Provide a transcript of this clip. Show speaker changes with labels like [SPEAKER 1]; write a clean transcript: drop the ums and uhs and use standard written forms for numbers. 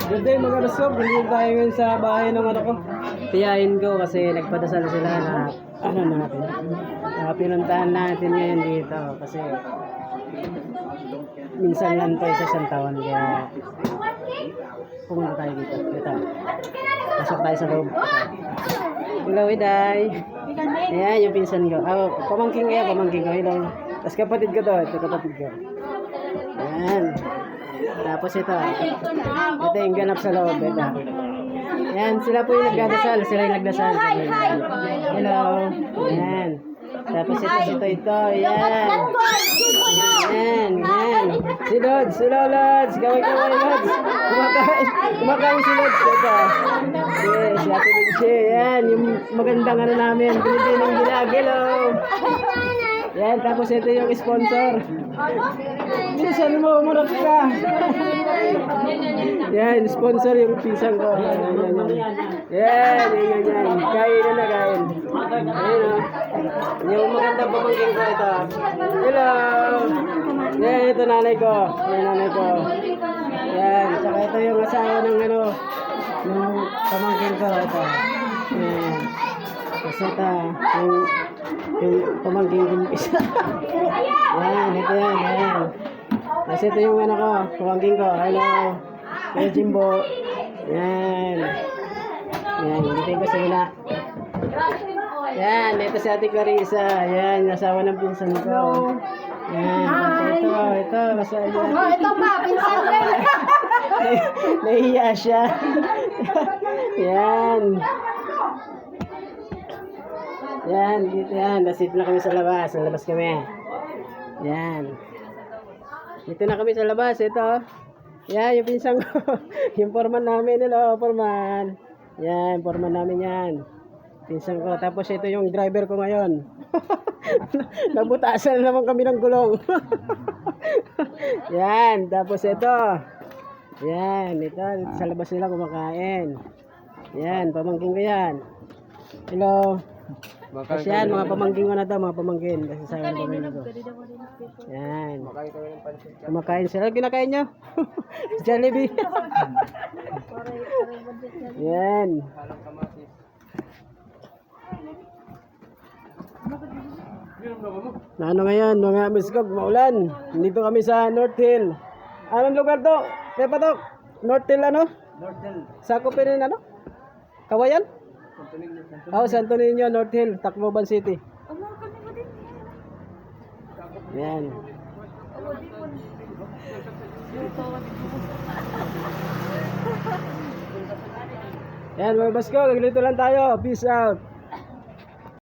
[SPEAKER 1] Good day mga Rasog, nandito tayo ngayon sa bahay ng ano ko. Tiyahin ko kasi nagpadasal sila na ano natin. Pinuntahan natin ngayon dito kasi minsan lang tayo sa isang taon kaya pumunta tayo dito. Ito. Pasok tayo sa loob. Hello, Iday. Ayan yung pinsan ko. Pamangking ko. Hello. Tapos kapatid ko to. Ito kapatid ko. Ayan. Tapos ito yung ganap sa loob. Ito. Ayan, sila po yung nagdadasal. Hello. Ayan. Tapos ito. Ayan. Ayan. Si Lods. Kaway Lods. Kumakain si Lods. Ito. Yes, Ate Lucy. Ayan, yung magandang ano namin. Pilipinong Gilag. Hello. Ayan, tapos ito yung sponsor. Bilisan mo, umarap ka. Yan, sponsor yung pisang ko. Yan. Kain na. Ayan o. Yung magandang pamangkin ko ito. Hello. Yan, ito nanay ko. Yan, saka ito yung asawa ng ano, yung pamangkin ko ito. Yan. Kasi ito, yung pamangkin ko isa. Yan, ito yan. Kasi ito yung ano ko, pamangkin ko. Hello. Hello, Jimbo. Yan. Dito ko sila. Yan, ito si Ate Clarissa. Yan, asawa ng pinsan ko. Yan, ito.
[SPEAKER 2] Ito pa, pinsan rin.
[SPEAKER 1] Nahiya siya. Yan. Dito yan. Nasit na kami sa labas. Sa labas kami. Yan. Dito na kami sa labas. Ito. Yan, yung pinsan ko. Yung foreman namin. Hello, foreman. Yan, foreman namin yan. Pinsan ko. Tapos ito yung driver ko ngayon. Nabutasan na naman kami ng gulong. Yan. Tapos ito. Yan. Ito sa labas nila kumakain. Yan. Pamangkin ko yan. Hello. Kasi yan. Mga pamangkin ko na ito. Mga pamangkin. Kasi sa akin pamangkin ko. Yan. Kumakain sila. Kinakain nyo? Jollibee. Yan. Na ano ngayon mga miskog, maulan. Dito kami sa North Hill. Anong lugar to? Kaya pa to? North Hill ano? North Hill. Sakop rin ano? Kawayan? Santo Niño, North Hill, Tacloban City. Yan. Yan mga basko, dito lang tayo. Peace out.